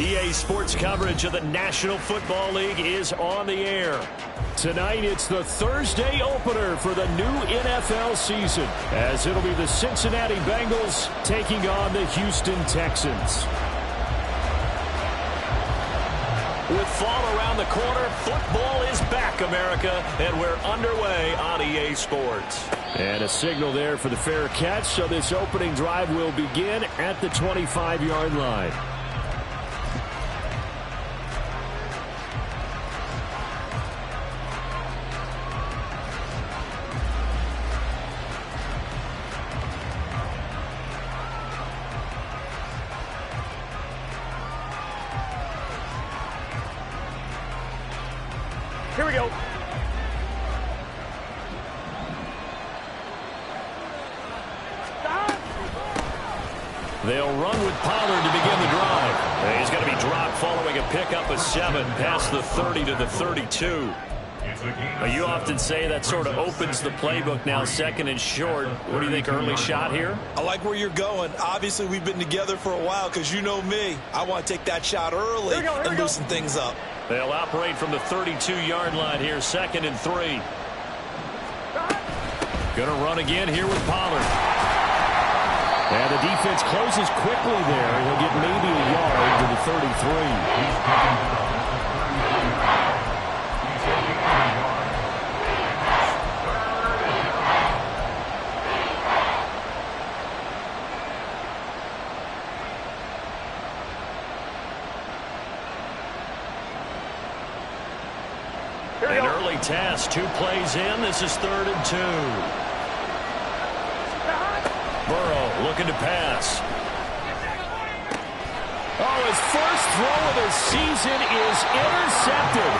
EA Sports coverage of the National Football League is on the air. Tonight, it's the Thursday opener for the new NFL season, as it'll be the Cincinnati Bengals taking on the Houston Texans. With fall around the corner, football is back, America, and we're underway on EA Sports. And a signal there for the fair catch, so this opening drive will begin at the 25-yard line. Here we go. They'll run with Pollard to begin the drive. He's going to be dropped following a pickup of 7 past the 30 to the 32. You often say that sort of opens the playbook now, second and short. What do you think, early shot here? I like where you're going. Obviously, we've been together for a while because you know me. I want to take that shot early and loosen things up. They'll operate from the 32-yard line here, 2nd and 3. Going to run again here with Pollard. And the defense closes quickly there. He'll get maybe a yard to the 33. An early task, 2 plays in. This is 3rd and 2. Burrow looking to pass. Oh, his first throw of the season is intercepted.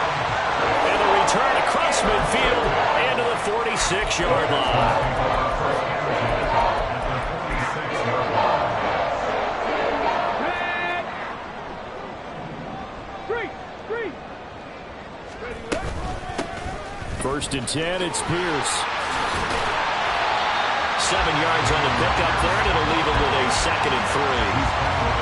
And the return across midfield into the 46-yard line. First and 10, it's Pierce. 7 yards on the pickup there, and it'll leave him with a 2nd and 3.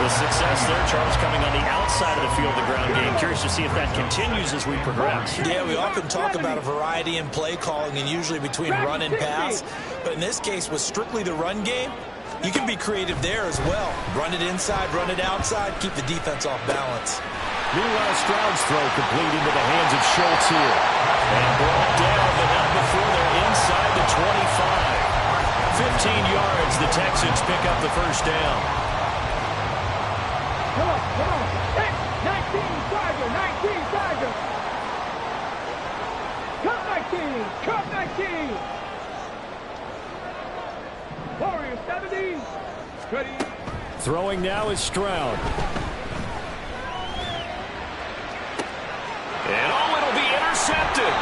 The success there, Charles, coming on the outside of the field, the ground game. Curious to see if that continues as we progress. Yeah, we often talk about a variety in play calling and usually between run and pass. But in this case, with strictly the run game, you can be creative there as well. Run it inside, run it outside, keep the defense off balance. Meanwhile, Stroud's throw complete into the hands of Schultz here. And brought down, but not before they're inside the 25. 15 yards, the Texans pick up the first down. Come on. Hey, 19, Tiger, 19, Tiger. Cut 19. Warrior 70. Ready. Throwing now is Stroud. And it'll be intercepted.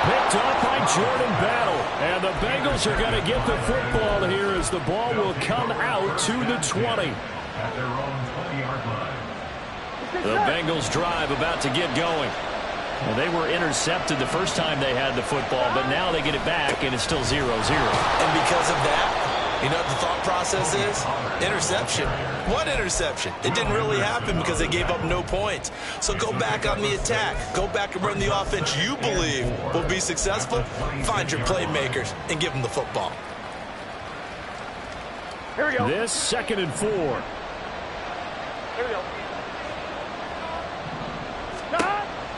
Picked up by Jordan Battle. And the Bengals are going to get the football here as the ball will come out to the 20. The Bengals drive about to get going. Well, they were intercepted the first time they had the football, but now they get it back, and it's still 0-0. And because of that, you know what the thought process is? Interception. What interception? It didn't really happen because they gave up no points. So go back on the attack. Go back and run the offense you believe will be successful. Find your playmakers and give them the football. Here we go. This 2nd and 4. Here we go.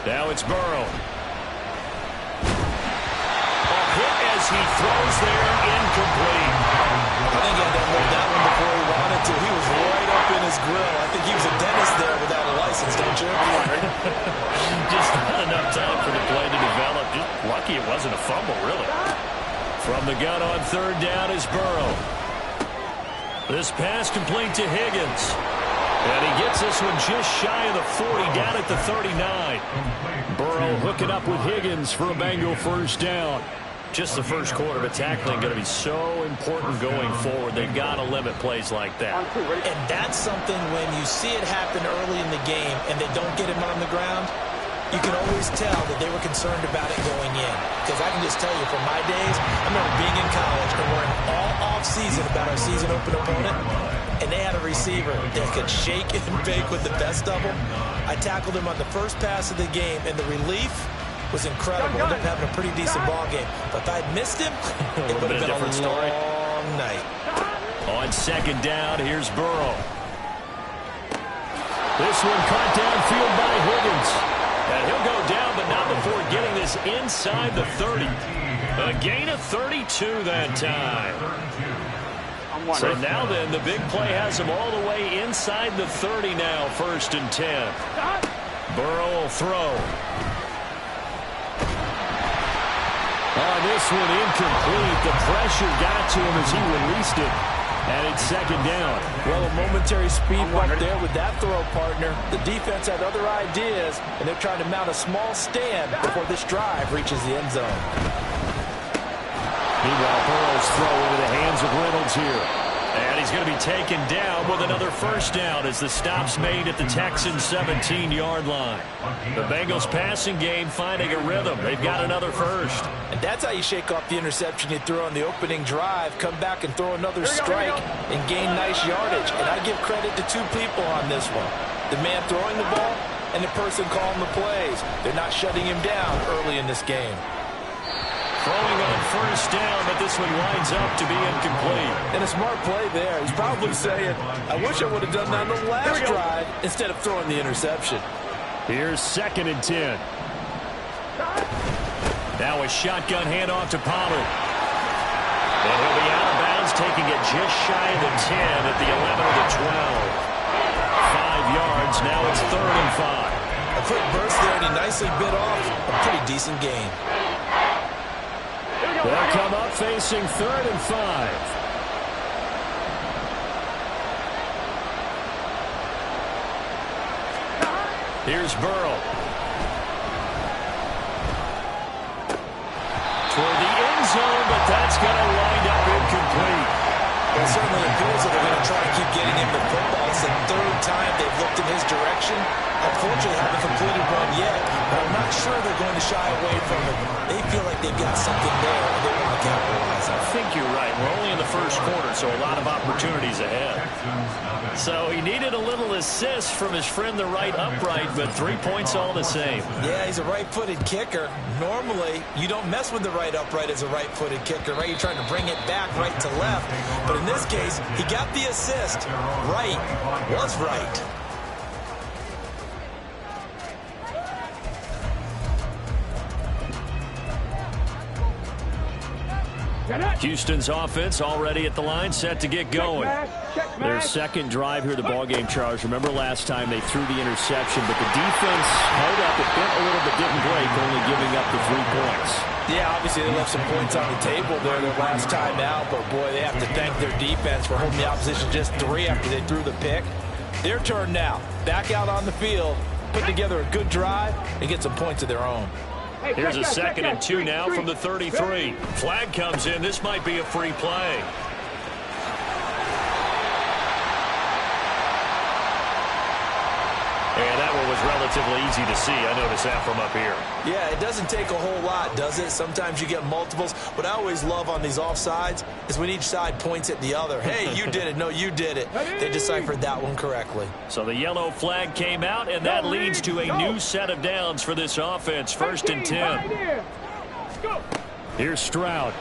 Now it's Burrow. A hit as he throws there, incomplete. I think he had to hold that one before he wanted to. He was right up in his grill. I think he was a dentist there without a license, don't you? Just not enough time for the play to develop. Just lucky it wasn't a fumble, really. From the gun on 3rd down is Burrow. This pass complete to Higgins. And he gets this one just shy of the 40, down at the 39. Burrow hooking up with Higgins for a Bengal first down. Just the first quarter, but tackling going to be so important going forward. They've got to limit plays like that. And that's something when you see it happen early in the game and they don't get him on the ground, you can always tell that they were concerned about it going in. Because I can just tell you from my days, I remember being in college and worrying all off-season about our season open opponent. and they had a receiver that could shake and bake with the best of them. I tackled him on the first pass of the game, and the relief was incredible. Ended up having a pretty decent ball game. But if I had missed him, it would have been a long night. On second down, here's Burrow. This one caught downfield by Higgins. And he'll go down, but not before getting this inside the 30. A gain of 32 that time. So now then, the big play has him all the way inside the 30 now, 1st and 10. Burrow will throw. On this one, incomplete. The pressure got to him as he released it. And it's second down. Well, a momentary speed bump there with that throw, partner. The defense had other ideas, and they're trying to mount a small stand before this drive reaches the end zone. Meanwhile, Burrow's throw into the hands of Reynolds here. And he's going to be taken down with another first down as the stop's made at the Texans' 17-yard line. The Bengals passing game finding a rhythm. They've got another first. And that's how you shake off the interception you threw on the opening drive, come back and throw another strike and gain nice yardage. And I give credit to two people on this one. The man throwing the ball and the person calling the plays. They're not shutting him down early in this game. Throwing on first down, but this one winds up to be incomplete. And a smart play there. He's probably saying, I wish I would have done that on the last drive instead of throwing the interception. Here's 2nd and 10. Now a shotgun handoff to Pollard. And he'll be out of bounds, taking it just shy of the 10 at the 11 of the 12. 5 yards, now it's 3rd and 5. A quick burst there, and he nicely bit off a pretty decent gain. They'll come up facing 3rd and 5. Here's Burrow. Toward the end zone, but that's going to wind up incomplete. Well, it certainly appears that they're going to try to keep getting him the football. It's the 3rd time they've looked in his direction. Unfortunately, haven't completed one yet, but I'm not sure they're going to shy away from it. They feel like they've got something there, and they want to capitalize on it. I think you're right. We're only in the first quarter, so a lot of opportunities ahead. So he needed a little assist from his friend, the right upright, but 3 points all the same. Yeah, he's a right-footed kicker. Normally, you don't mess with the right upright as a right-footed kicker, right? You're trying to bring it back right to left. But in this case, he got the assist. Right was right. Houston's offense already at the line, set to get going. Their second drive here, the ballgame, Charles. Remember last time they threw the interception, but the defense held up. It bent a little but didn't break, only giving up the 3 points. Yeah, obviously they left some points on the table there their last time out, but boy, they have to thank their defense for holding the opposition just 3 after they threw the pick. Their turn now. Back out on the field, put together a good drive, and get some points of their own. Here's a 2nd and 2 now from the 33. Flag comes in. This might be a free play. And that one was relatively easy to see. I noticed that from up here. Yeah, it doesn't take a whole lot, does it? Sometimes you get multiples. What I always love on these offsides is when each side points at the other. Hey, you did it. No, you did it. They deciphered that one correctly. So the yellow flag came out, and that leads to a new set of downs for this offense. 1st and 10. Here's Stroud.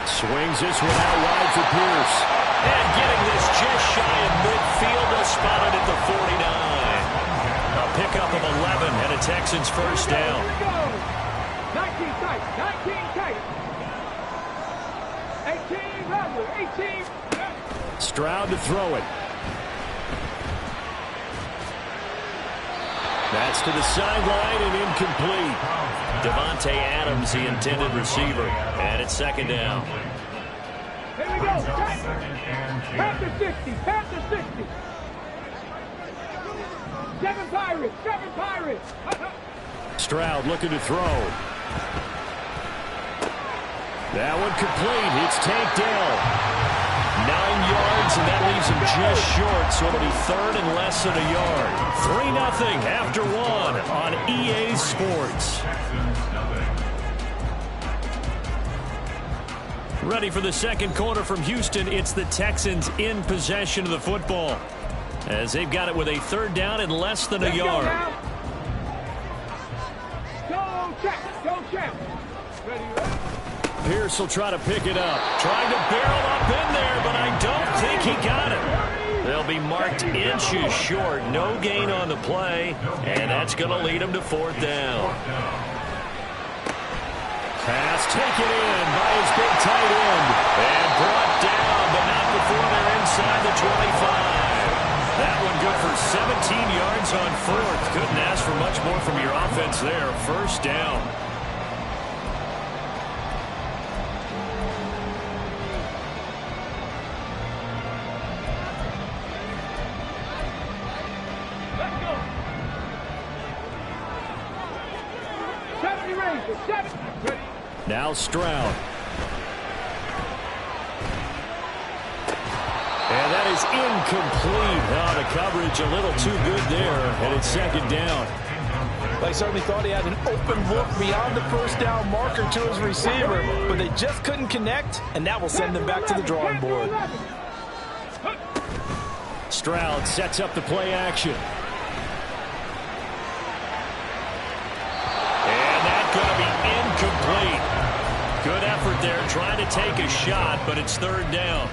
Swings this one out wide for Pierce. And getting this just shy of midfield, spotted at the 49. A pickup of 11 and a Texans first down. 19 tight, 19 tight. 18 level, 18. Stroud to throw it. That's to the sideline and incomplete. Devontae Adams, the intended receiver. And it's 2nd down. Here we go. Pass to 60. Pass to 60. 7 Pirates. 7 Pirates. Stroud looking to throw. That one complete. It's tanked down. 9 yards, and that leaves him just short, so it'll be 3rd and less than a yard. 3-0 after 1 on EA Sports. Ready for the second quarter from Houston. It's the Texans in possession of the football, as they've got it with a third down and less than a yard. Go check. Go check. Ready. Pierce will try to pick it up. Trying to barrel up in there, but I don't think he got it. They'll be marked inches short. No gain on the play, and that's going to lead them to fourth down. Pass taken in by his big tight end. And brought down, but not before they're inside the 25. That one good for 17 yards on fourth. Couldn't ask for much more from your offense there. First down. Now Stroud. And that is incomplete. Oh, the coverage a little too good there, and it's second down. They certainly thought he had an open look beyond the first down marker to his receiver, but they just couldn't connect, and that will send them back to the drawing board. Stroud sets up the play action. And that's going to be incomplete. Good effort there, trying to take a shot, but it's third down.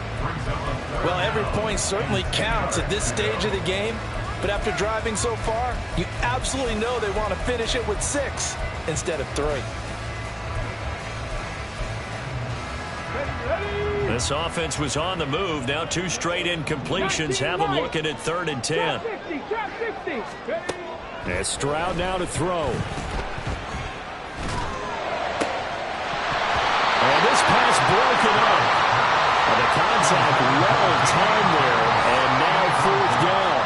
Well, every point certainly counts at this stage of the game, but after driving so far, you absolutely know they want to finish it with 6 instead of 3. This offense was on the move. Now 2 straight incompletions have them looking at 3rd and 10. And Stroud now to throw. And this pass broken up. And the contact well timed there, and now fourth down.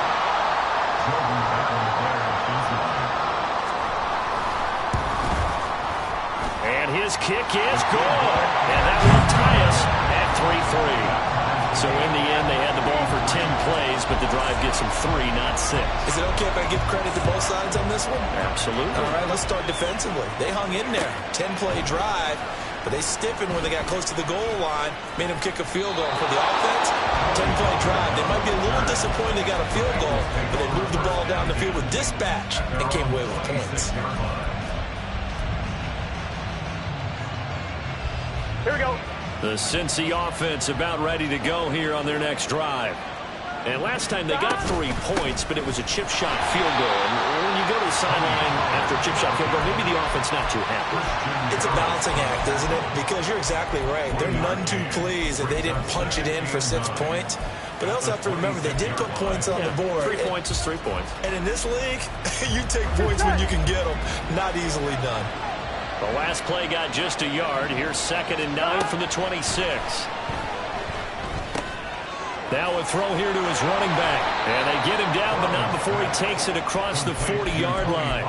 And his kick is good. And that will tie us at 3-3. So in the end, they had the ball for 10 plays, but the drive gets them 3, not 6. Is it okay if I give credit to both sides on this one? Absolutely. All right, let's start defensively. They hung in there. 10-play drive. But they stiffened when they got close to the goal line, made them kick a field goal. For the offense, 10-play drive. They might be a little disappointed they got a field goal, but they moved the ball down the field with dispatch and came away with points. Here we go. The Cincy offense about ready to go here on their next drive. And last time they got 3 points, but it was a chip shot field goal. And when you go to the sideline after a chip shot field goal, maybe the offense not too happy. It's a balancing act, isn't it? Because you're exactly right. They're none too pleased that they didn't punch it in for 6 points. But they also have to remember they did put points on the board. 3 points is 3 points. And in this league, you take points when you can get them. Not easily done. The last play got just a yard. Here's 2nd and 9 from the 26. Now a throw here to his running back. And they get him down, but not before he takes it across the 40-yard line.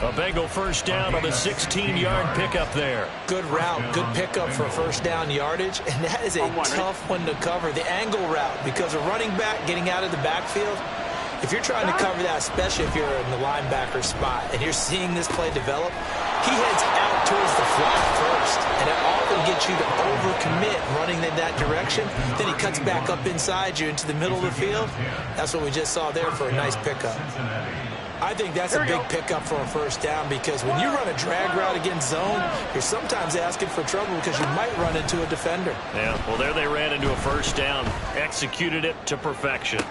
A Bengal first down on the 16-yard pickup there. Good route, good pickup for first down yardage, and that is a tough one to cover. The angle route, because a running back getting out of the backfield, if you're trying to cover that, especially if you're in the linebacker spot, and you're seeing this play develop, he heads out towards the flat first, and it often gets you to overcommit running in that direction. Then he cuts back up inside you into the middle of the field. That's what we just saw there for a nice pickup. I think that's a big pickup for a first down, because when you run a drag route against zone, you're sometimes asking for trouble because you might run into a defender. Yeah, well, there they ran into a first down, executed it to perfection.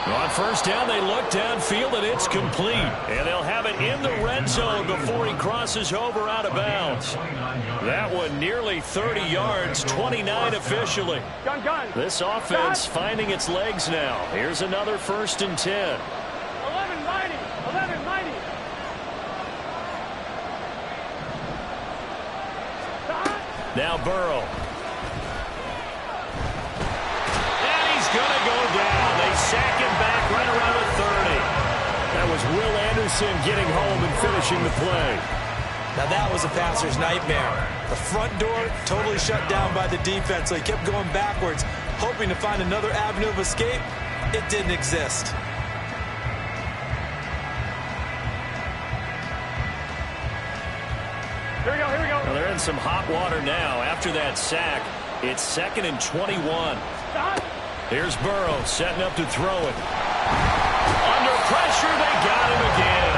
On first down, they look downfield, and it's complete. And they'll have it in the red zone before he crosses over out of bounds. That one nearly 30 yards, 29 officially. This offense finding its legs now. Here's another 1st and 10. 1190. 1190. Now Burrow. And he's going to go down. They sack him back right around the 30. That was Will Anderson getting home and finishing the play. Now that was a passer's nightmare. The front door totally shut down by the defense, so he kept going backwards, hoping to find another avenue of escape. It didn't exist. Here we go, here we go. Well, they're in some hot water now after that sack. It's 2nd and 21. Here's Burrow setting up to throw it. Under pressure, they got him again.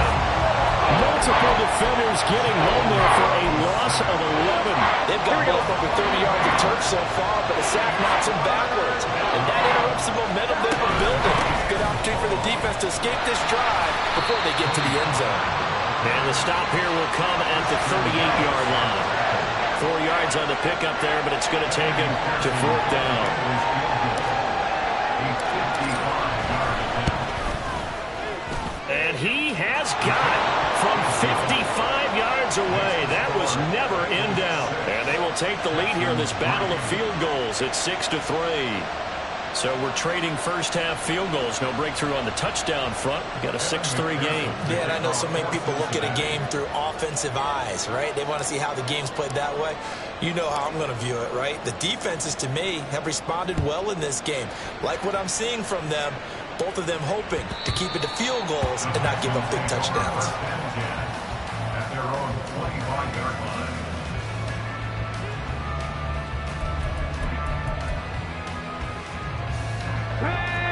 Multiple defenders getting home there for a loss of 11. They've got both over 30 yards of turf so far, but a sack knocks them backwards. And that interrupts the momentum they were building. Good opportunity for the defense to escape this drive before they get to the end zone. And the stop here will come at the 38-yard line. 4 yards on the pickup there, but it's going to take him to 4th down. And he has got it from 55 yards away. That was never in doubt. And they will take the lead here in this battle of field goals at 6-3. So we're trading first-half field goals. No breakthrough on the touchdown front. We got a 6-3 game. Yeah, and I know so many people look at a game through offensive eyes, right? They want to see how the game's played that way. You know how I'm going to view it, right? The defenses, to me, have responded well in this game. Like what I'm seeing from them, both of them hoping to keep it to field goals and not give up big touchdowns. At their own 25-yard line.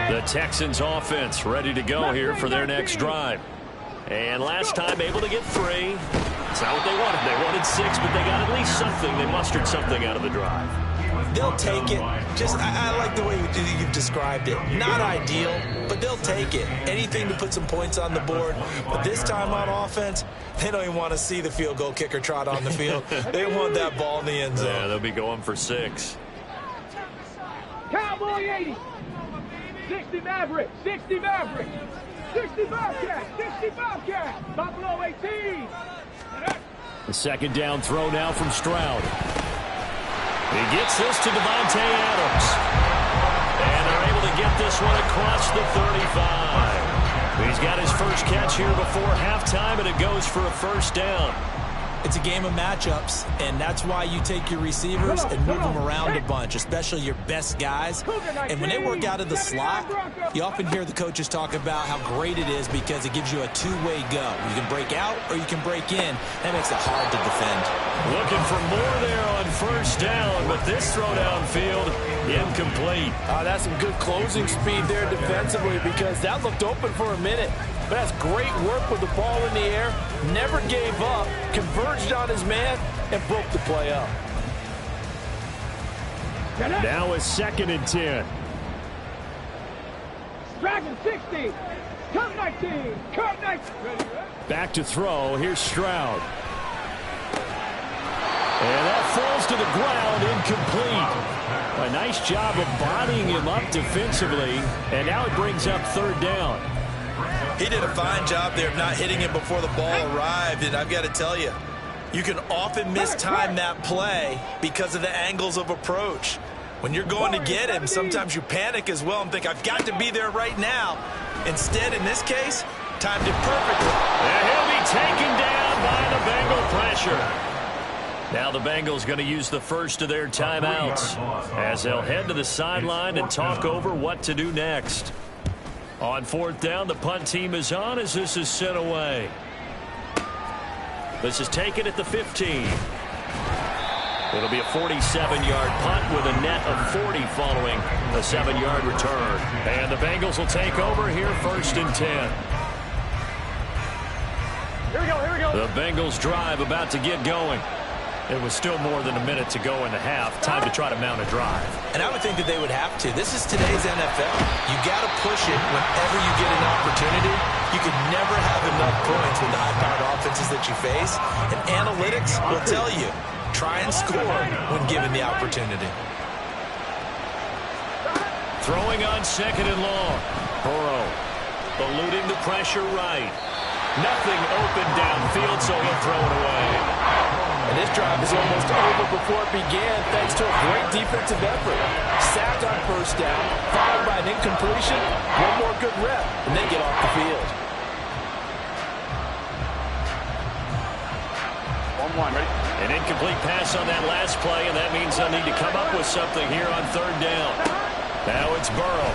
The Texans offense ready to go here for their next drive. And last time able to get 3. It's not what they wanted. They wanted 6, but they got at least something. They mustered something out of the drive. They'll take it. I like the way you've described it. Not ideal, but they'll take it. Anything to put some points on the board. But this time on offense, they don't even want to see the field goal kicker trot on the field. They want that ball in the end zone. Yeah, they'll be going for 6. Cowboy 80. 60 Maverick. 60 Maverick. 60 Bobcat. 60 Bobcat. Buffalo 18. The 2nd down throw now from Stroud. He gets this to Devontae Adams. And they're able to get this one across the 35. He's got his first catch here before halftime, and it goes for a 1st down. It's a game of matchups, and that's why you take your receivers and move them around a bunch, especially your best guys. And when they work out of the slot, you often hear the coaches talk about how great it is because it gives you a two-way go. You can break out or you can break in. That makes it hard to defend. Looking for more there on 1st down, but this throw downfield incomplete. That's some good closing speed there defensively because that looked open for a minute. But that's great work with the ball in the air. Never gave up, converged on his man, and broke the play up. Now is 2nd and 10. Dragon 60. Come 19. Come 19. Back to throw. Here's Stroud. And that falls to the ground, incomplete. A nice job of bodying him up defensively. And now it brings up 3rd down. He did a fine job there of not hitting him before the ball arrived, and I've got to tell you, you can often mistime that play because of the angles of approach. When you're going to get him, sometimes you panic as well and think, I've got to be there right now. Instead, in this case, timed it perfectly. And he'll be taken down by the Bengal pressure. Now the Bengals going to use the first of their timeouts as they'll head to the sideline and talk over what to do next. On 4th down, the punt team is on as this is sent away. This is taken at the 15. It'll be a 47-yard punt with a net of 40 following a 7-yard return. And the Bengals will take over here 1st and 10. Here we go. Here we go. The Bengals drive about to get going. It was still more than a minute to go in the half. Time to try to mount a drive. And I would think that they would have to. This is today's NFL. You got to push it whenever you get an opportunity. You can never have enough points with the high-powered offenses that you face. And analytics will tell you, try and score when given the opportunity. Throwing on 2nd and long. Burrow eluding the pressure right. Nothing open downfield, so he'll throw it away. And this drive is almost over before it began thanks to a great defensive effort. Sacked on 1st down, followed by an incompletion, one more good rep, and they get off the field. 1-1, ready? An incomplete pass on that last play, and that means they'll need to come up with something here on 3rd down. Now it's Burrow.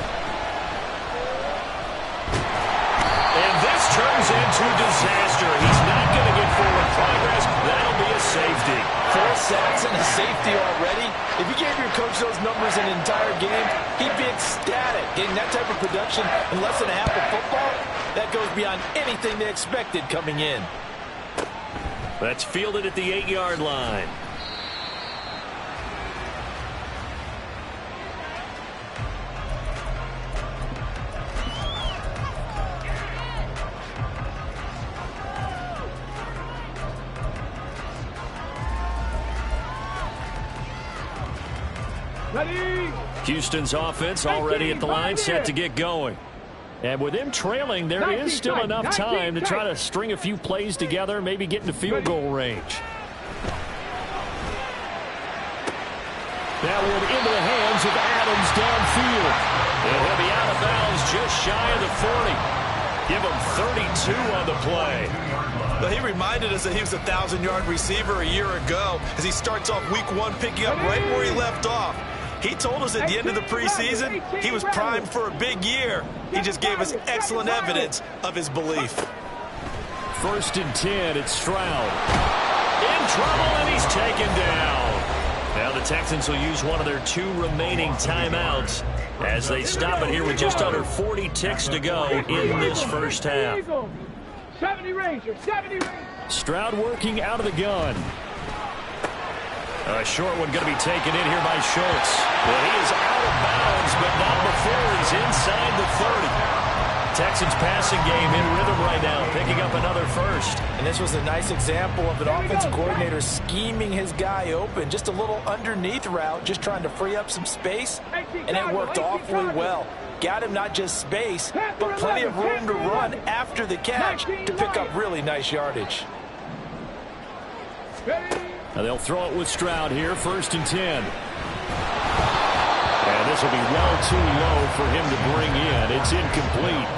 And this turns into disaster. He's not going to get forward progress. That'll be a safety. Force sacks and a safety already. If you gave your coach those numbers in an entire game, he'd be ecstatic. Getting that type of production in less than a half of football, that goes beyond anything they expected coming in. That's fielded at the 8-yard line. Ready? Houston's offense already at the line, set to get going. And with them trailing, there is still enough time to try to string a few plays together, maybe get into field goal range. That one into the hands of Adams downfield. And he'll be out of bounds just shy of the 40. Give him 32 on the play. Well, he reminded us that he was a 1,000-yard receiver a year ago as he starts off week 1 picking up right where he left off. He told us at the end of the preseason he was primed for a big year. He just gave us excellent evidence of his belief. 1st and 10, it's Stroud. In trouble, and he's taken down. Now the Texans will use one of their 2 remaining timeouts as they stop it here with just under 40 ticks to go in this first half. 70 Rangers, 70 Rangers. Stroud working out of the gun. A short one going to be taken in here by Schultz. Well, he is out of bounds, but not before he's inside the 30. Texans passing game in rhythm right now, picking up another first. And this was a nice example of an offensive coordinator scheming his guy open. Just a little underneath route, just trying to free up some space, and it worked awfully well. Got him not just space, but plenty of room to run after the catch to pick up really nice yardage. Now they'll throw it with Stroud here, 1st and 10. And this will be well too low for him to bring in. It's incomplete.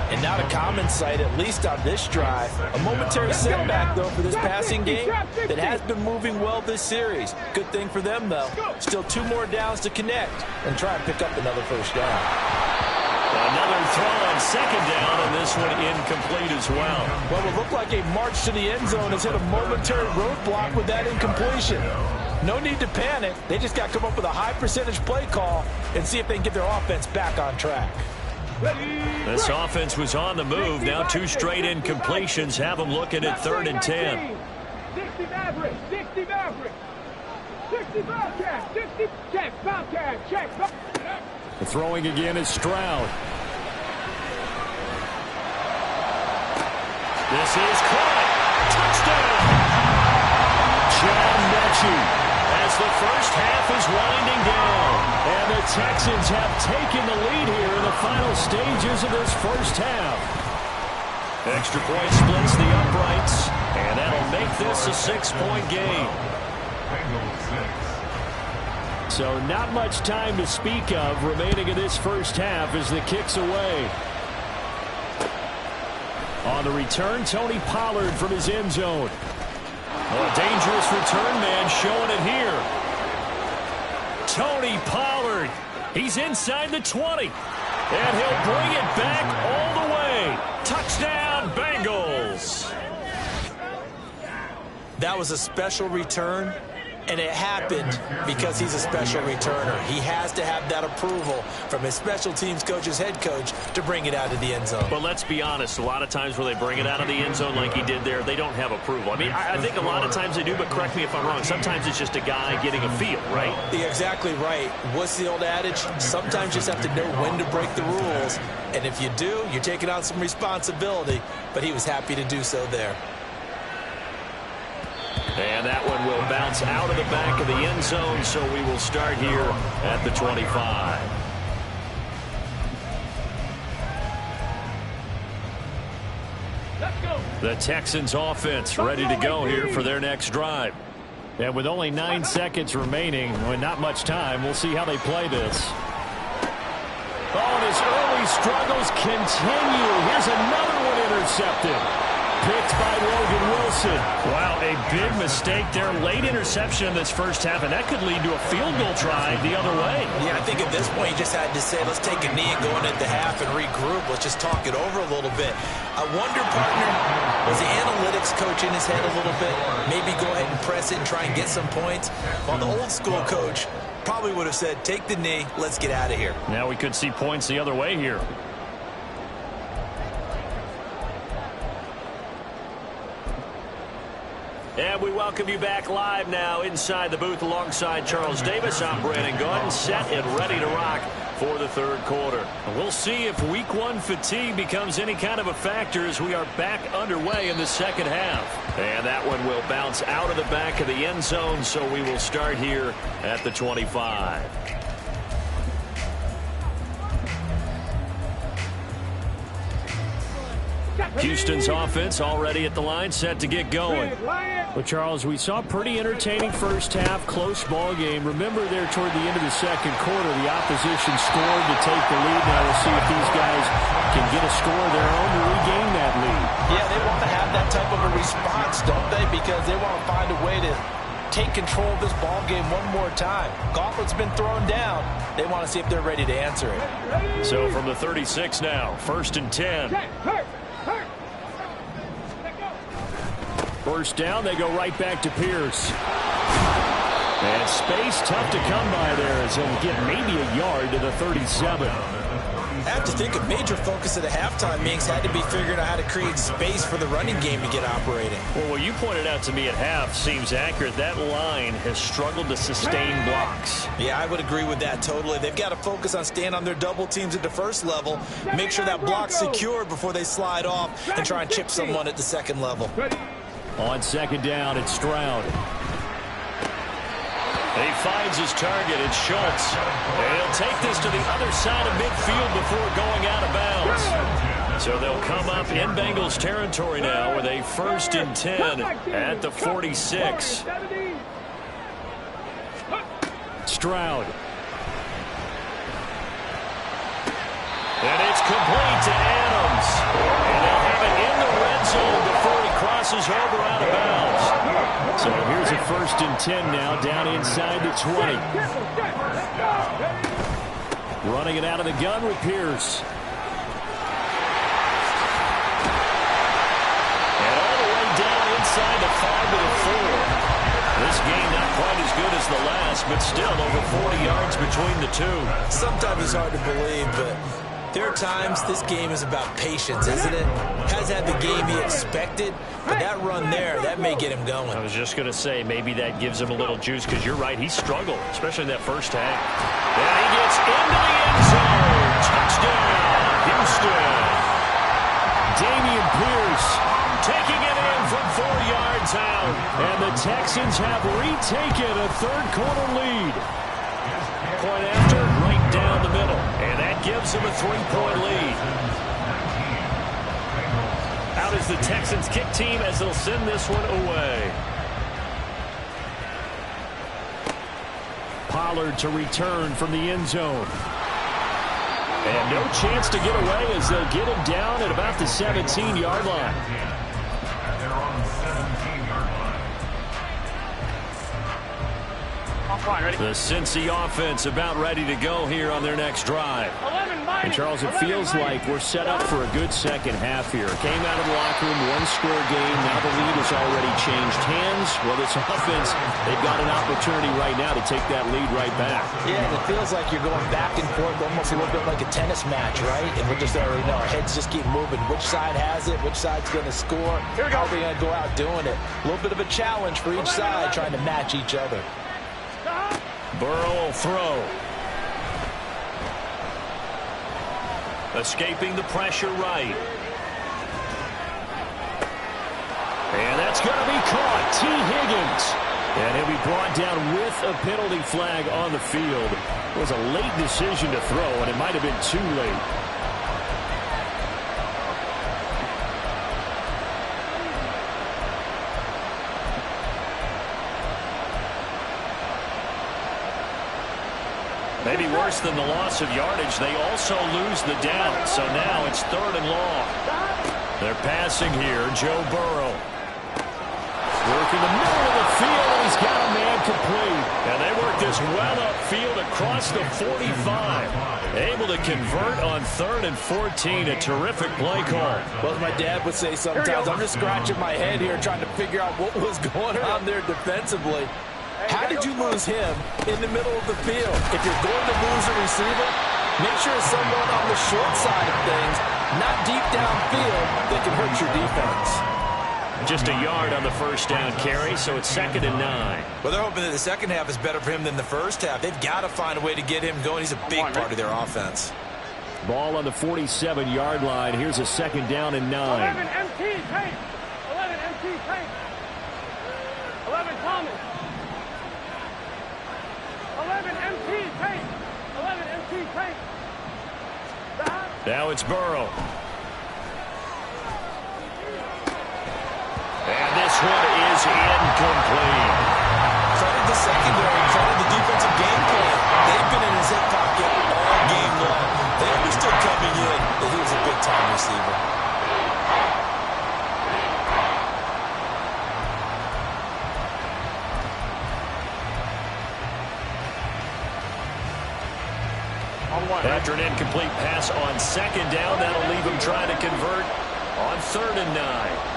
And not a common sight, at least on this drive. A momentary setback, though, for this passing game that has been moving well this series. Good thing for them, though. Still 2 more downs to connect and try and pick up another first down. Another throw on 2nd down, and this one incomplete as well. Well, it looked like a march to the end zone has hit a momentary roadblock with that incompletion. No need to panic. They just got to come up with a high percentage play call and see if they can get their offense back on track. This offense was on the move. Now 2 straight incompletions have them looking at 3rd and 10. 60 Mavericks, 60 Mavericks. 60 Bobcats, 60 check, Bobcat, check. The throwing again is Stroud. This is caught. Touchdown! John Mechie, as the first half is winding down. And the Texans have taken the lead here in the final stages of this first half. Extra point splits the uprights, and that'll make this a 6-point game. So not much time to speak of remaining in this first half as the kick's away. On the return, Tony Pollard from his end zone. Oh, a dangerous return man showing it here. Tony Pollard. He's inside the 20. And he'll bring it back all the way. Touchdown, Bengals. That was a special return, and it happened because he's a special returner. He has to have that approval from his special teams coach's head coach to bring it out of the end zone. But let's be honest, a lot of times where they bring it out of the end zone like he did there, they don't have approval. I mean, I think a lot of times they do, but correct me if I'm wrong. Sometimes it's just a guy getting a feel, right? You're exactly right. What's the old adage? Sometimes you just have to know when to break the rules. And if you do, you're taking on some responsibility. But he was happy to do so there. And that one will bounce out of the back of the end zone, so we will start here at the 25. Let's go. The Texans offense ready to go here for their next drive. And with only 9 seconds remaining, with not much time, we'll see how they play this. Oh, and his early struggles continue. Here's another one intercepted. picked by Logan Wilson. Wow, a big mistake there. Late interception in this first half, and that could lead to a field goal try the other way. Yeah, I think at this point you just had to say, let's take a knee and go into the half and regroup. Let's just talk it over a little bit. I wonder, partner, was the analytics coach in his head a little bit? Maybe go ahead and press it and try and get some points? While the old school coach probably would have said, take the knee, let's get out of here. Now we could see points the other way here. And we welcome you back live now inside the booth alongside Charles Davis. I'm Brandon Gaudin, set and ready to rock for the third quarter. We'll see if week one fatigue becomes any kind of a factor as we are back underway in the second half. And that one will bounce out of the back of the end zone, so we will start here at the 25. Houston's offense already at the line, set to get going. Well, Charles, we saw a pretty entertaining first half, close ball game. Remember there toward the end of the second quarter, the opposition scored to take the lead. Now we'll see if these guys can get a score of their own to regain that lead. Yeah, they want to have that type of a response, don't they? Because they want to find a way to take control of this ball game one more time. Gauntlet's been thrown down. They want to see if they're ready to answer it. So from the 36 now, 1st and 10. First down, they go right back to Pierce. And space tough to come by there as he'll get maybe a yard to the 37. I have to think a major focus of the halftime meetings had to be figuring out how to create space for the running game to get operating. Well, what you pointed out to me at half seems accurate. That line has struggled to sustain blocks. Yeah, I would agree with that totally. They've got to focus on staying on their double teams at the first level, make sure that block's secured before they slide off and try and chip someone at the second level. On second down, it's Stroud. He finds his target, it's Schultz. And he'll take this to the other side of midfield before going out of bounds. So they'll come up in Bengals territory now with a 1st and 10 at the 46. Stroud. And it's complete to Adams. And they'll have it in the red zone before he crosses over out of bounds. So here's a 1st and 10 now, down inside the 20. Running it out of the gun with Pierce. And all the way down inside the 5 to the 4. This game not quite as good as the last, but still over 40 yards between the two. Sometimes it's hard to believe, but there are times this game is about patience, isn't it? Hasn't had the game he expected, but that run there, that may get him going. I was just going to say, maybe that gives him a little juice, because you're right, he struggled, especially in that first half. And he gets into the end zone. Touchdown, Houston. Damian Pierce taking it in from 4 yards out. And the Texans have retaken a third quarter lead. Point after, right down the middle. And that gives them a 3-point lead. Out is the Texans kick team as they'll send this one away. Pollard to return from the end zone. And no chance to get away as they'll get him down at about the 17-yard line. They're on the 17-yard line. The Cincy offense about ready to go here on their next drive. And Charles, it feels like we're set up for a good second half here. Came out of the locker room, one-score game. Now the lead has already changed hands. Well, this offense, they've got an opportunity right now to take that lead right back. Yeah, and it feels like you're going back and forth almost a little bit like a tennis match, right? And we're just already know our heads just keep moving. Which side has it? Which side's going to score? How are they going to go out doing it? A little bit of a challenge for each side trying to match each other. Burrow will throw. Escaping the pressure right. And that's going to be caught. T. Higgins. And he'll be brought down with a penalty flag on the field. It was a late decision to throw, and it might have been too late. Maybe worse than the loss of yardage, they also lose the down. So now it's 3rd and long. They're passing here. Joe Burrow. Working the middle of the field, and he's got a man complete. And they work this well upfield across the 45. Able to convert on 3rd and 14. A terrific play call. Well, as my dad would say sometimes, I'm just scratching my head here trying to figure out what was going on there defensively. How did you lose him in the middle of the field? If you're going to lose a receiver, make sure it's someone on the short side of things, not deep downfield, that can hurt your defense. Just a yard on the first down carry, so it's 2nd and 9. Well, they're hoping that the second half is better for him than the first half. They've got to find a way to get him going. He's a big part of their offense. Ball on the 47-yard line. Here's a 2nd down and 9. 11 MT tank. 11 MT tank. 11 Thomas. 11 MT tank. 11 MT tank. Now it's Burrow. And this one is incomplete. Credit the secondary, credit the defensive game plan. They've been in his hip pocket all game long. They understood coming in that he was a big-time receiver. After an incomplete pass on 2nd down, that'll leave him trying to convert on 3rd and 9.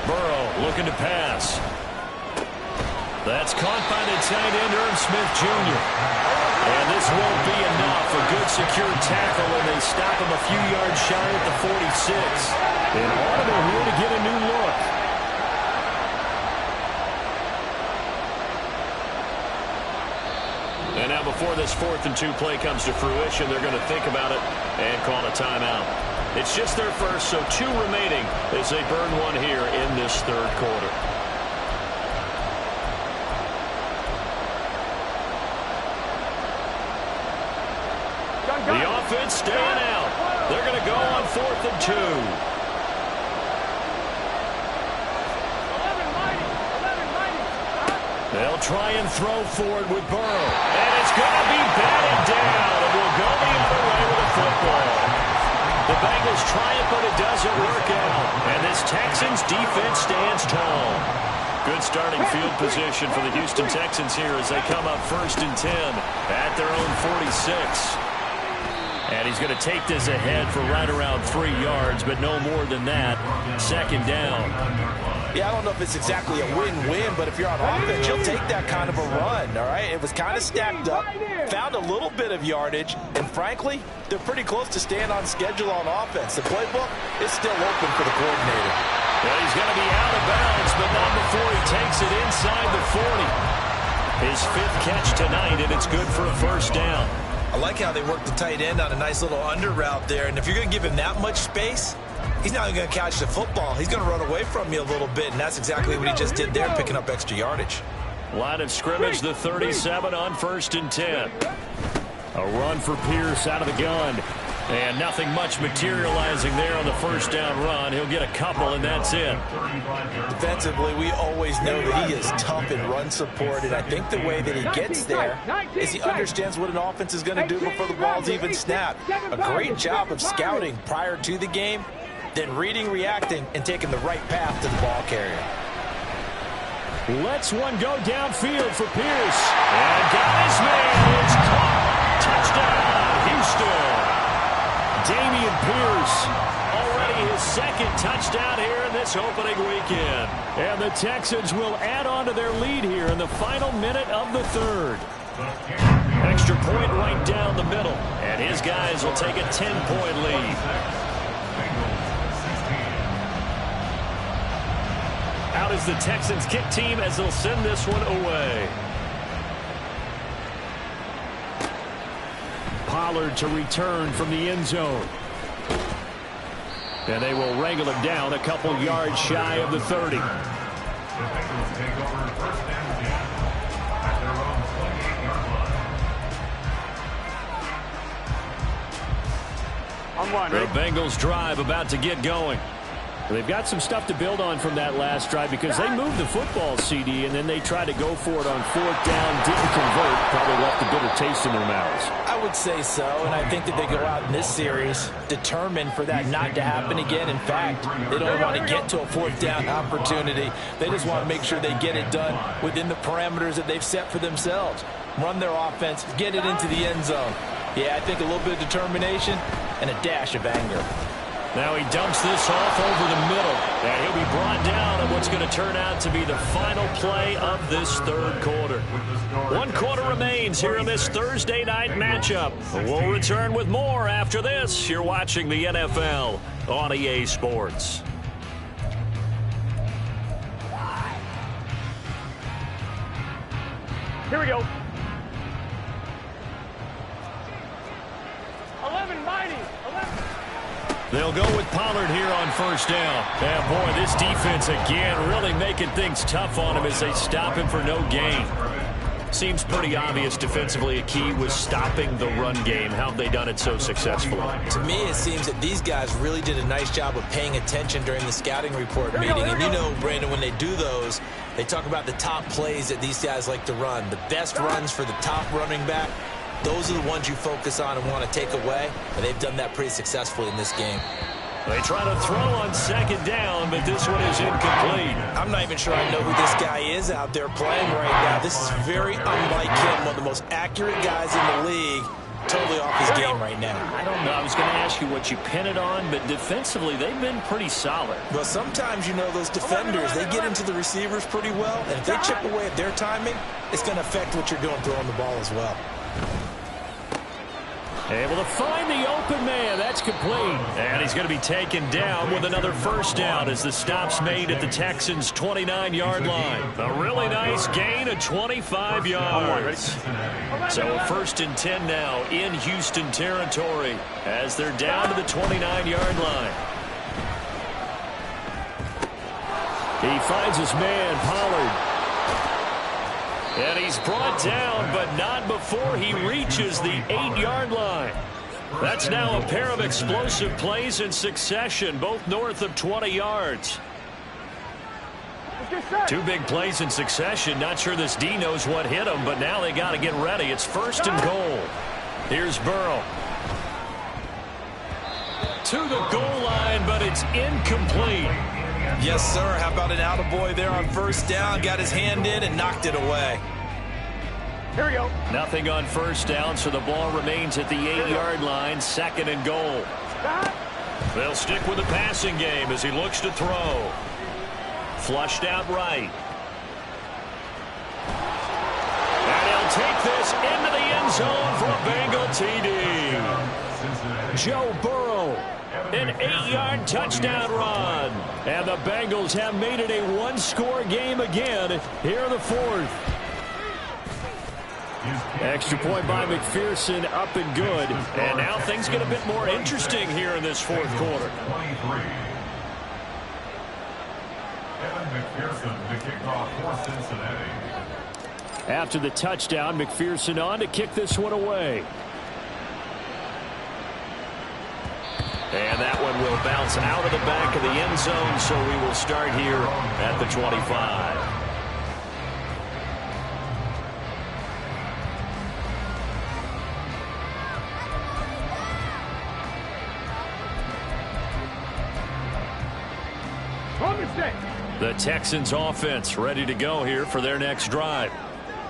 Burrow looking to pass. That's caught by the tight end, Irv Smith Jr. And this won't be enough. A good secure tackle, and they stop him a few yards shy at the 46. An audible here to get a new look. And now before this 4th and 2 play comes to fruition, they're going to think about it and call a timeout. It's just their first, so 2 remaining as they burn one here in this 3rd quarter. The offense staying out. They're going to go on 4th and 2. They'll try and throw forward with Burrow. And it's going to be batted down. And will go the other way with a football. The Bengals try it, but it doesn't work out. And this Texans defense stands tall. Good starting field position for the Houston Texans here as they come up 1st and 10 at their own 46. And he's going to take this ahead for right around 3 yards, but no more than that. 2nd down. Yeah, I don't know if it's exactly a win-win, but if you're on offense, you'll take that kind of a run, all right? It was kind of stacked up, found a little bit of yardage, and frankly, they're pretty close to staying on schedule on offense. The playbook is still open for the coordinator. Well, he's going to be out of bounds, but not before he takes it inside the 40. His 5th catch tonight, and it's good for a 1st down. I like how they work the tight end on a nice little under route there, and if you're going to give him that much space, he's not going to catch the football. He's going to run away from you a little bit, and that's exactly what he just did there, picking up extra yardage. Line of scrimmage, the 37 on 1st and 10. A run for Pierce out of the gun. And nothing much materializing there on the 1st down run. He'll get a couple, and that's it. Defensively, we always know that he is tough in run support, and I think the way that he gets there is he understands what an offense is going to do before the ball's even snapped. A great job of scouting prior to the game, then reading, reacting, and taking the right path to the ball carrier. Lets one go downfield for Pierce. And got his man. It's caught. Touchdown, Houston. Dameon Pierce, already his 2nd touchdown here in this opening weekend. And the Texans will add on to their lead here in the final minute of the 3rd. Extra point right down the middle. And his guys will take a 10-point lead. Out is the Texans kick team as they'll send this one away. Pollard to return from the end zone. And they will wrangle him down a couple yards shy of the 30. The Bengals drive about to get going. They've got some stuff to build on from that last drive because they moved the football, CD, and then they tried to go for it on 4th down, didn't convert, probably left a bitter taste in their mouths. I would say so, and I think that they go out in this series determined for that not to happen again. In fact, they don't want to get to a fourth down opportunity. They just want to make sure they get it done within the parameters that they've set for themselves. Run their offense, get it into the end zone. Yeah, I think a little bit of determination and a dash of anger. Now he dumps this off over the middle, and he'll be brought down on what's going to turn out to be the final play of this third quarter. 1 quarter remains here in this Thursday night matchup. We'll return with more after this. You're watching the NFL on EA Sports. Here we go. 11 mighty. 11. They'll go with Pollard here on first down. And boy, this defense again really making things tough on him as they stop him for no gain. Seems pretty obvious defensively a key was stopping the run game. How have they done it so successfully? To me, it seems that these guys really did a nice job of paying attention during the scouting report meeting. And you know, Brandon, when they do those, they talk about the top plays that these guys like to run. The best runs for the top running back, those are the ones you focus on and want to take away. And they've done that pretty successfully in this game. They try to throw on second down, but this one is incomplete. I'm not even sure I know who this guy is out there playing right now. This is very unlike him, one of the most accurate guys in the league. Totally off his game right now. I don't know. I was going to ask you what you pin it on, but defensively, they've been pretty solid. Well, sometimes, you know, those defenders, they get into the receivers pretty well, and if they chip away at their timing, it's going to affect what you're doing throwing the ball as well. Able to find the open man. That's complete. And he's going to be taken down with another first down as the stop's made at the Texans' 29-yard line. A really nice gain of 25 yards. So a 1st and 10 now in Houston territory as they're down to the 29-yard line. He finds his man, Pollard. And he's brought down, but not before he reaches the 8-yard line. That's now a pair of explosive plays in succession, both north of 20 yards. 2 big plays in succession. Not sure this D knows what hit him, but now they got to get ready. It's 1st and goal. Here's Burrow. To the goal line, but it's incomplete. Yes, sir. How about an attaboy there on first down? Got his hand in and knocked it away. Here we go. Nothing on first down, so the ball remains at the 8-yard line, 2nd and goal. They'll stick with the passing game as he looks to throw. Flushed out right. And he'll take this into the end zone for a Bengal TD. Joe Burrow. An 8-yard touchdown run. And the Bengals have made it a 1-score game again here in the 4th. Extra point by McPherson, up and good. And now things get a bit more interesting here in this 4th quarter. Evan McPherson to kick off for Cincinnati. After the touchdown, McPherson on to kick this one away. And that one will bounce out of the back of the end zone, so we will start here at the 25. The Texans offense ready to go here for their next drive.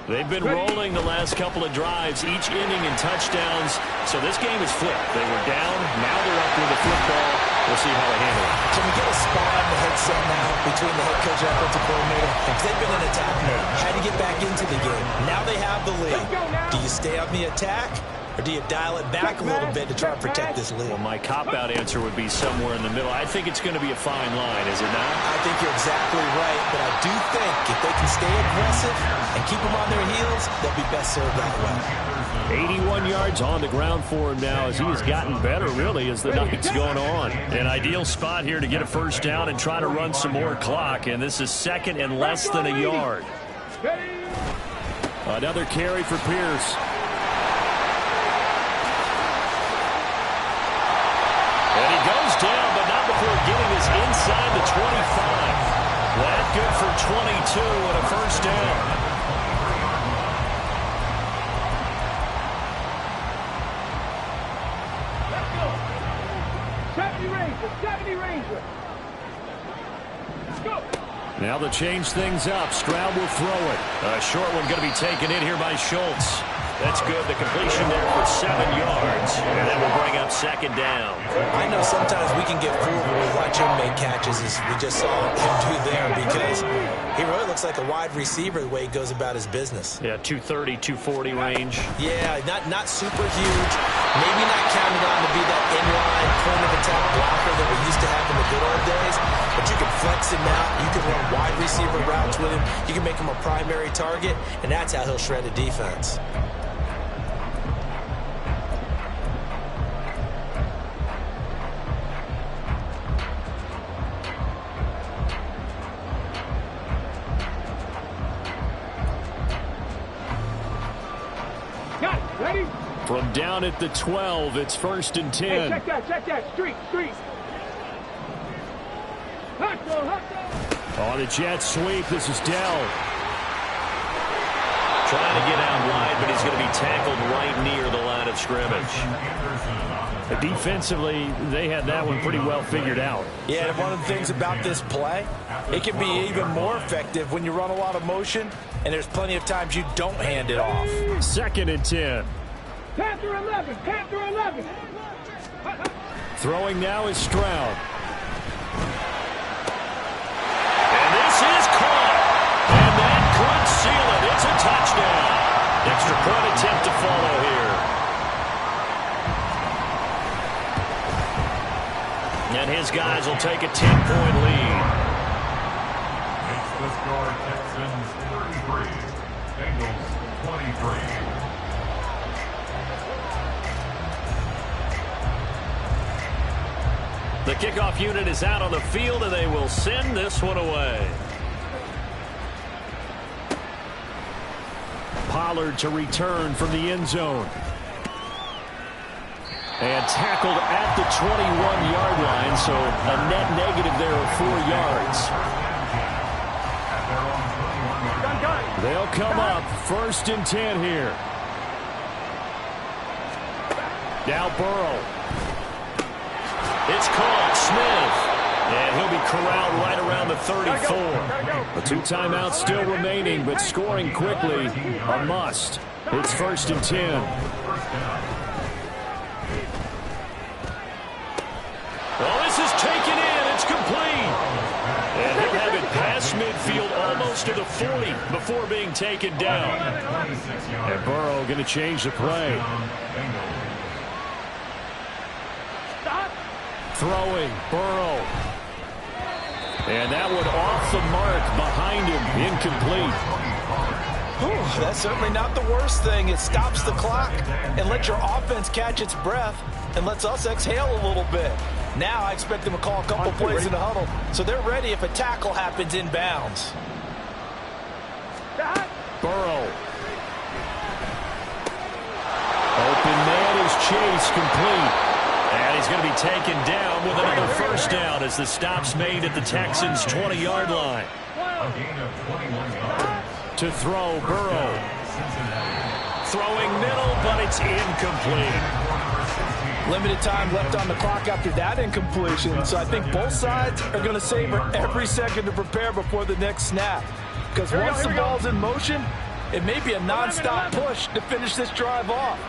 They've been rolling the last couple of drives, each inning in touchdowns. So this game is flipped. They were down. Now they're up with the football. We'll see how they handle it. Can we get a spot on the headset now between the head coach and offensive coordinator? Because they've been in attack mode. Had to get back into the game. Now they have the lead. Do you stay on the attack? Or do you dial it back a little bit to try and protect this lead? Well, my cop-out answer would be somewhere in the middle. I think it's going to be a fine line, is it not? I think you're exactly right, but I do think if they can stay aggressive and keep them on their heels, they'll be best served that way. 81 yards on the ground for him now as he has gotten better, really, as the night's going on. An ideal spot here to get a first down and try to run some more clock, and this is 2nd and less than a yard. Another carry for Pierce. And he goes down, but not before getting this inside the 25. That good for 22 and a first down. 70 Ranger. Go. Now they'll change things up. Stroud will throw it. A short one going to be taken in here by Schultz. That's good. The completion there for 7 yards. And that will bring up second down. I know sometimes we can get fooled when we watch him make catches, as we just saw him do there, because he really looks like a wide receiver the way he goes about his business. Yeah, 230, 240 range. Yeah, not super huge. Maybe not counted on to be that inline point of attack blocker that we used to have in the good old days. But you can flex him out. You can run wide receiver routes with him. You can make him a primary target, and that's how he'll shred a defense. Ready? From down at the 12, it's 1st and 10. Hey, check that. Street. Hot go. On the jet sweep, this is Dell. Trying to get out wide, but he's going to be tackled right near the line of scrimmage. Defensively, they had that one pretty well figured out. Yeah, and one of the things about this play, it can be even more effective when you run a lot of motion, and there's plenty of times you don't hand it off. 2nd and 10. Panther 11. Throwing now is Stroud. And this is caught. And that could seal it. It's a touchdown. Extra point attempt to follow here. And his guys will take a 10-point lead. It's the score, Texans 33, Bengals 23. The kickoff unit is out on the field, and they will send this one away. Pollard to return from the end zone. And tackled at the 21-yard line, so a net negative there of 4 yards. They'll come up 1st and 10 here. Now Burrow. It's caught. Smith. And he'll be corralled right around the 34. A 2 timeouts still remaining, but scoring quickly a must. It's 1st and 10. Well, this is taken in. It's complete. And he'll have it past midfield almost to the 40 before being taken down. And Burrow going to change the play. Throwing, Burrow. And that one off the mark behind him, incomplete. Whew, that's certainly not the worst thing. It stops the clock and lets your offense catch its breath and lets us exhale a little bit. Now I expect them to call a couple plays in the huddle, so they're ready if a tackle happens inbounds. Burrow. Open man is Chase, complete. And he's going to be taken down with another first down as the stop's made at the Texans' 20-yard line. To throw, Burrow. Throwing middle, but it's incomplete. Limited time left on the clock after that incompletion, so I think both sides are going to savor every second to prepare before the next snap. Because once the ball's in motion, it may be a non-stop push to finish this drive off.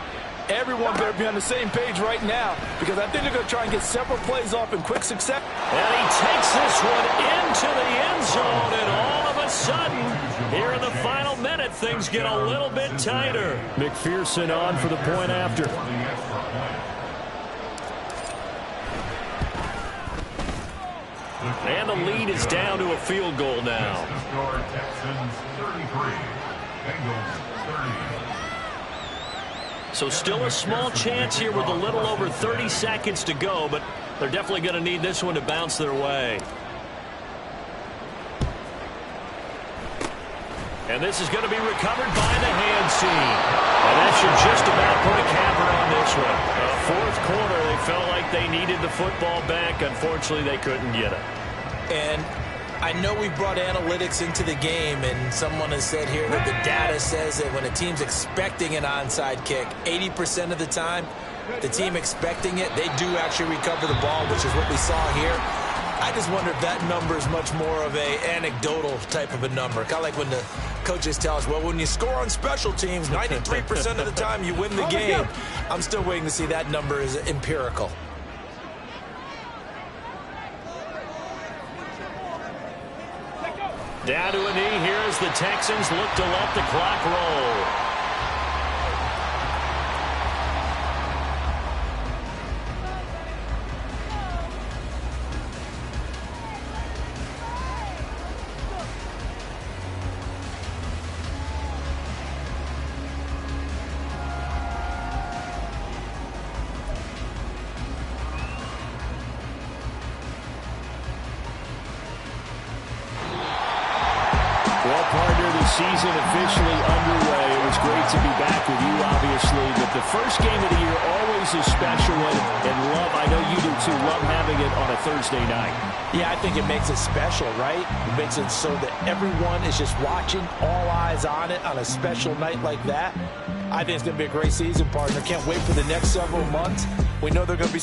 Everyone better be on the same page right now, because I think they're going to try and get several plays off in quick succession. And he takes this one into the end zone, and all of a sudden, here in the final minute, things get a little bit tighter. McPherson on for the point after. And the lead is down to a field goal now. Texans 33, Bengals 30. So still a small chance here with a little over 30 seconds to go, but they're definitely going to need this one to bounce their way. And this is going to be recovered by the hands team. And that should just about put a capper on this one. Fourth quarter, they felt like they needed the football back. Unfortunately, they couldn't get it. And I know we brought analytics into the game, and someone has said here that the data says that when a team's expecting an onside kick, 80% of the time, the team expecting it, they do actually recover the ball, which is what we saw here. I just wonder if that number is much more of a anecdotal type of a number. Kind of like when the coaches tell us, well, when you score on special teams, 93% of the time you win the game. I'm still waiting to see that number is empirical. Down to a knee here as the Texans look to let the clock roll. Well, partner, the season officially underway. It was great to be back with you, obviously. But the first game of the year always a special one. And love, I know you do too, love having it on a Thursday night. Yeah, I think it makes it special, right? It makes it so that everyone is just watching, all eyes on it on a special night like that. I think it's going to be a great season, partner. Can't wait for the next several months. We know they're going to be